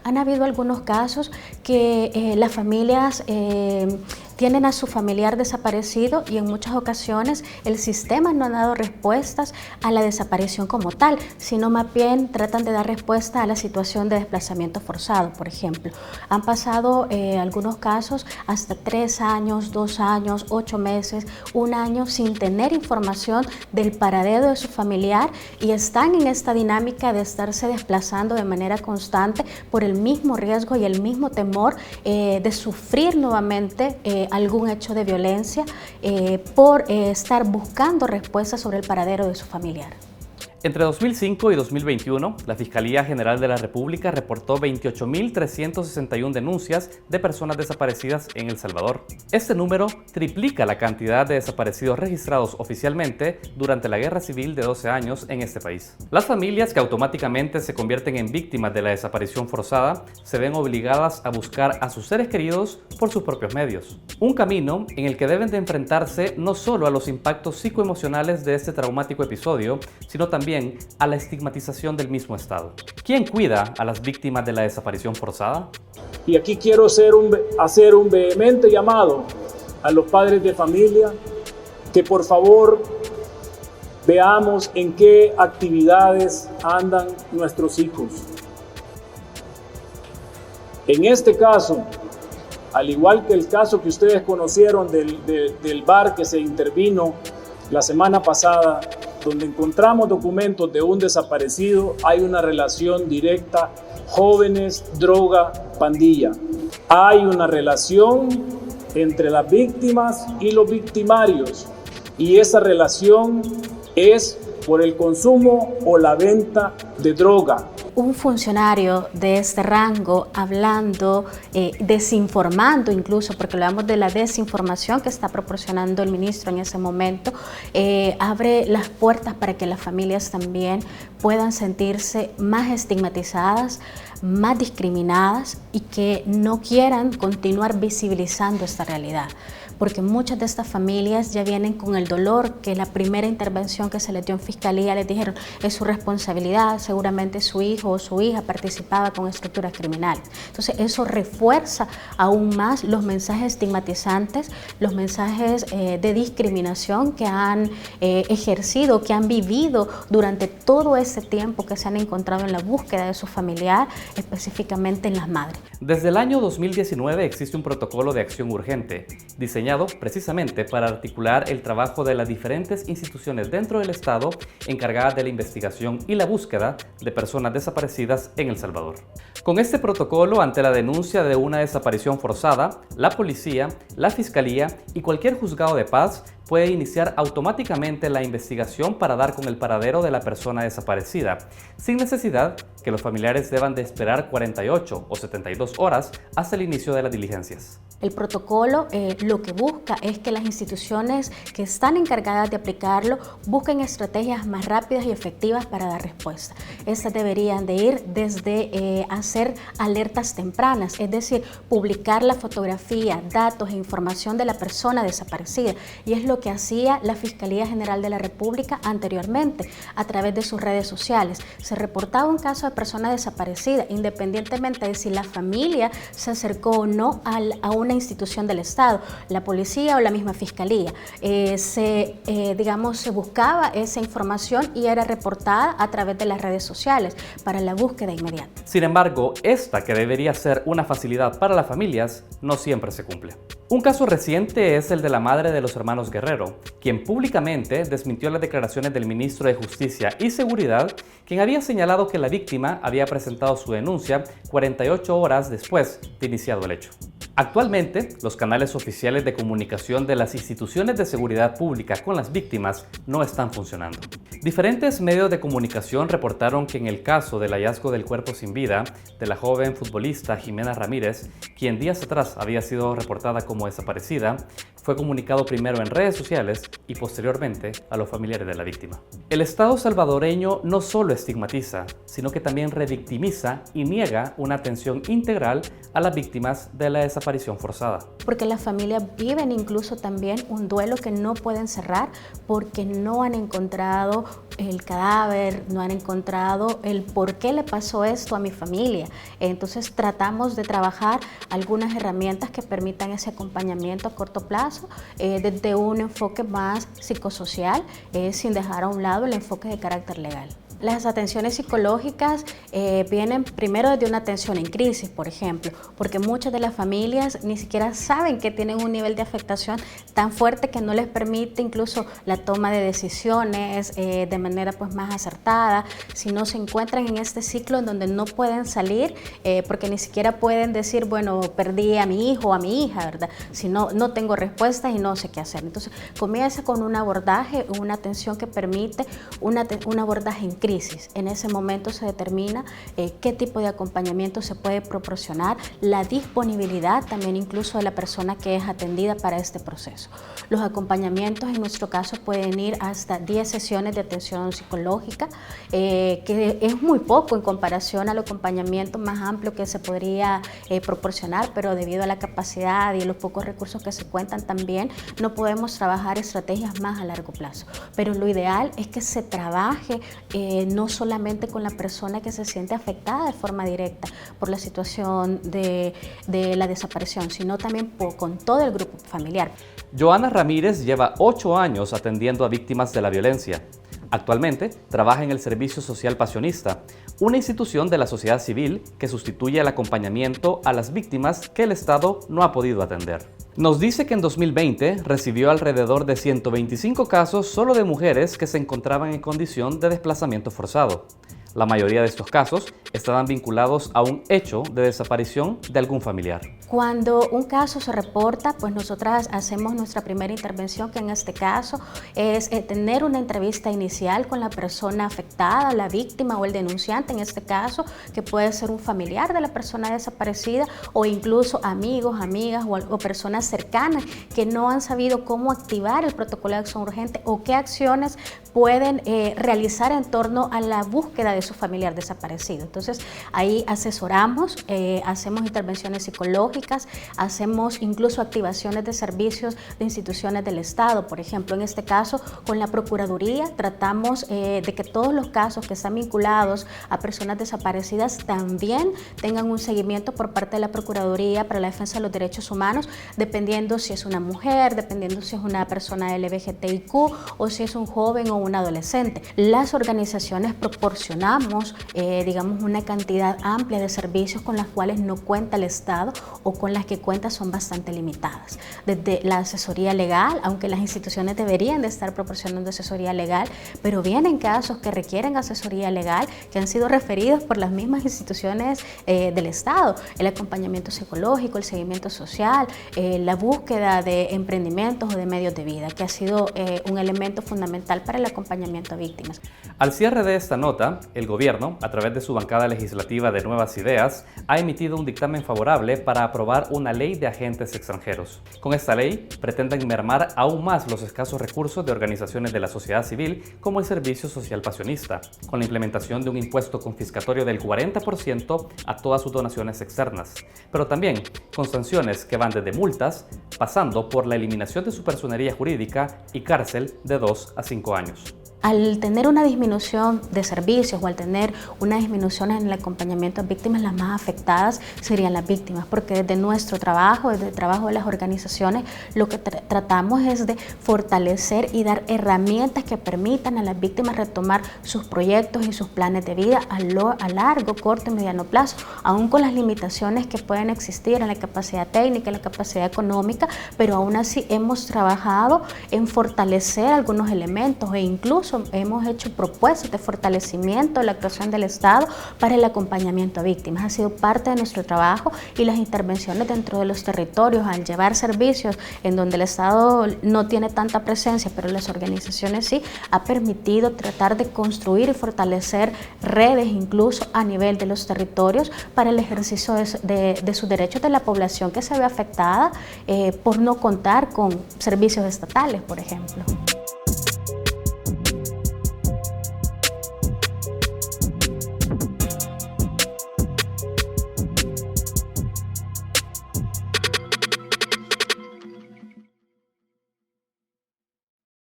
Han habido algunos casos que las familias tienen a su familiar desaparecido y en muchas ocasiones el sistema no ha dado respuestas a la desaparición como tal, sino más bien tratan de dar respuesta a la situación de desplazamiento forzado, por ejemplo. Han pasado algunos casos hasta 3 años, 2 años, 8 meses, 1 año sin tener información del paradero de su familiar y están en esta dinámica de estarse desplazando de manera constante por el mismo riesgo y el mismo temor de sufrir nuevamente algún hecho de violencia por estar buscando respuestas sobre el paradero de su familiar. Entre 2005 y 2021, la Fiscalía General de la República reportó 28.361 denuncias de personas desaparecidas en El Salvador. Este número triplica la cantidad de desaparecidos registrados oficialmente durante la Guerra Civil de 12 años en este país. Las familias que automáticamente se convierten en víctimas de la desaparición forzada se ven obligadas a buscar a sus seres queridos por sus propios medios. Un camino en el que deben de enfrentarse no solo a los impactos psicoemocionales de este traumático episodio, sino también a la estigmatización del mismo Estado. ¿Quién cuida a las víctimas de la desaparición forzada? Y aquí quiero hacer un vehemente llamado a los padres de familia que por favor veamos en qué actividades andan nuestros hijos. En este caso, al igual que el caso que ustedes conocieron del bar que se intervino la semana pasada, donde encontramos documentos de un desaparecido, hay una relación directa jóvenes, droga, pandilla. Hay una relación entre las víctimas y los victimarios y esa relación es por el consumo o la venta de droga. Un funcionario de este rango hablando, desinformando incluso, porque hablamos de la desinformación que está proporcionando el ministro en ese momento, abre las puertas para que las familias también puedan sentirse más estigmatizadas, más discriminadas y que no quieran continuar visibilizando esta realidad. Porque muchas de estas familias ya vienen con el dolor que la primera intervención que se les dio en fiscalía les dijeron es su responsabilidad, seguramente su hijo o su hija participaba con estructuras criminales. Entonces eso refuerza aún más los mensajes estigmatizantes, los mensajes de discriminación que han ejercido, que han vivido durante todo ese tiempo que se han encontrado en la búsqueda de su familiar, específicamente en las madres. Desde el año 2019 existe un protocolo de acción urgente, diseñado precisamente para articular el trabajo de las diferentes instituciones dentro del Estado encargadas de la investigación y la búsqueda de personas desaparecidas en El Salvador. Con este protocolo, ante la denuncia de una desaparición forzada, la policía, la fiscalía y cualquier juzgado de paz puede iniciar automáticamente la investigación para dar con el paradero de la persona desaparecida, sin necesidad que los familiares deban de esperar 48 o 72 horas hasta el inicio de las diligencias. El protocolo lo que busca es que las instituciones que están encargadas de aplicarlo busquen estrategias más rápidas y efectivas para dar respuesta. Estas deberían de ir desde hacer alertas tempranas, es decir, publicar la fotografía, datos e información de la persona desaparecida. Y es lo que hacía la Fiscalía General de la República anteriormente a través de sus redes sociales. Se reportaba un caso de persona desaparecida, independientemente de si la familia se acercó o no a una institución del Estado, la policía o la misma fiscalía. Se buscaba esa información y era reportada a través de las redes sociales para la búsqueda inmediata. Sin embargo, esta que debería ser una facilidad para las familias, no siempre se cumple. Un caso reciente es el de la madre de los hermanos Guerrero, quien públicamente desmintió las declaraciones del ministro de Justicia y Seguridad, quien había señalado que la víctima había presentado su denuncia 48 horas después de iniciado el hecho. Actualmente, los canales oficiales de comunicación de las instituciones de seguridad pública con las víctimas no están funcionando. Diferentes medios de comunicación reportaron que en el caso del hallazgo del cuerpo sin vida de la joven futbolista Jimena Ramírez, quien días atrás había sido reportada como desaparecida, fue comunicado primero en redes sociales y posteriormente a los familiares de la víctima. El Estado salvadoreño no solo estigmatiza, sino que también revictimiza y niega una atención integral a las víctimas de la desaparición desaparición forzada. Porque las familias viven incluso también un duelo que no pueden cerrar porque no han encontrado el cadáver, no han encontrado el por qué le pasó esto a mi familia. Entonces tratamos de trabajar algunas herramientas que permitan ese acompañamiento a corto plazo desde un enfoque más psicosocial, sin dejar a un lado el enfoque de carácter legal. Las atenciones psicológicas vienen primero desde una atención en crisis, por ejemplo, porque muchas de las familias ni siquiera saben que tienen un nivel de afectación tan fuerte que no les permite incluso la toma de decisiones de manera pues más acertada, si no se encuentran en este ciclo en donde no pueden salir porque ni siquiera pueden decir, bueno, perdí a mi hijo o a mi hija, ¿verdad? Si no tengo respuestas y no sé qué hacer. Entonces comienza con un abordaje, una atención que permite un abordaje en crisis. En ese momento se determina qué tipo de acompañamiento se puede proporcionar, la disponibilidad también incluso de la persona que es atendida para este proceso. Los acompañamientos en nuestro caso pueden ir hasta 10 sesiones de atención psicológica, que es muy poco en comparación al acompañamiento más amplio que se podría proporcionar, pero debido a la capacidad y los pocos recursos que se cuentan también, no podemos trabajar estrategias más a largo plazo. Pero lo ideal es que se trabaje no solamente con la persona que se siente afectada de forma directa por la situación de la desaparición, sino también con todo el grupo familiar. Joana Ramírez lleva 8 años atendiendo a víctimas de la violencia. Actualmente trabaja en el Servicio Social Pasionista, una institución de la sociedad civil que sustituye el acompañamiento a las víctimas que el Estado no ha podido atender. Nos dice que en 2020 recibió alrededor de 125 casos solo de mujeres que se encontraban en condición de desplazamiento forzado. La mayoría de estos casos estaban vinculados a un hecho de desaparición de algún familiar. Cuando un caso se reporta, pues nosotras hacemos nuestra primera intervención, que en este caso es tener una entrevista inicial con la persona afectada, la víctima o el denunciante en este caso, que puede ser un familiar de la persona desaparecida o incluso amigos, amigas o personas cercanas que no han sabido cómo activar el protocolo de acción urgente o qué acciones pueden realizar en torno a la búsqueda de su familiar desaparecido. Entonces ahí asesoramos, hacemos intervenciones psicológicas, hacemos incluso activaciones de servicios de instituciones del Estado. Por ejemplo, en este caso con la Procuraduría tratamos de que todos los casos que están vinculados a personas desaparecidas también tengan un seguimiento por parte de la Procuraduría para la Defensa de los Derechos Humanos, dependiendo si es una mujer, dependiendo si es una persona LGBTIQ o si es un joven o un adolescente. Las organizaciones proporcionamos, digamos, una cantidad amplia de servicios con las cuales no cuenta el Estado o con las que cuenta son bastante limitadas. Desde la asesoría legal, aunque las instituciones deberían de estar proporcionando asesoría legal, pero vienen casos que requieren asesoría legal que han sido referidos por las mismas instituciones del Estado. El acompañamiento psicológico, el seguimiento social, la búsqueda de emprendimientos o de medios de vida, que ha sido un elemento fundamental para el acompañamiento a víctimas. Al cierre de esta nota, el gobierno, a través de su bancada legislativa de Nuevas Ideas, ha emitido un dictamen favorable para aprobar una ley de agentes extranjeros. Con esta ley, pretenden mermar aún más los escasos recursos de organizaciones de la sociedad civil como el Servicio Social Pasionista, con la implementación de un impuesto confiscatorio del 40% a todas sus donaciones externas, pero también con sanciones que van desde multas, pasando por la eliminación de su personería jurídica y cárcel de 2 a 5 años. Al tener una disminución de servicios o al tener una disminución en el acompañamiento a víctimas, las más afectadas serían las víctimas, porque desde nuestro trabajo, desde el trabajo de las organizaciones, lo que tratamos es de fortalecer y dar herramientas que permitan a las víctimas retomar sus proyectos y sus planes de vida a largo, corto y mediano plazo, aún con las limitaciones que pueden existir en la capacidad técnica, en la capacidad económica, pero aún así hemos trabajado en fortalecer algunos elementos e incluso hemos hecho propuestas de fortalecimiento de la actuación del Estado para el acompañamiento a víctimas. Ha sido parte de nuestro trabajo y las intervenciones dentro de los territorios al llevar servicios en donde el Estado no tiene tanta presencia, pero las organizaciones sí, ha permitido tratar de construir y fortalecer redes incluso a nivel de los territorios para el ejercicio de sus derechos de la población que se ve afectada por no contar con servicios estatales, por ejemplo.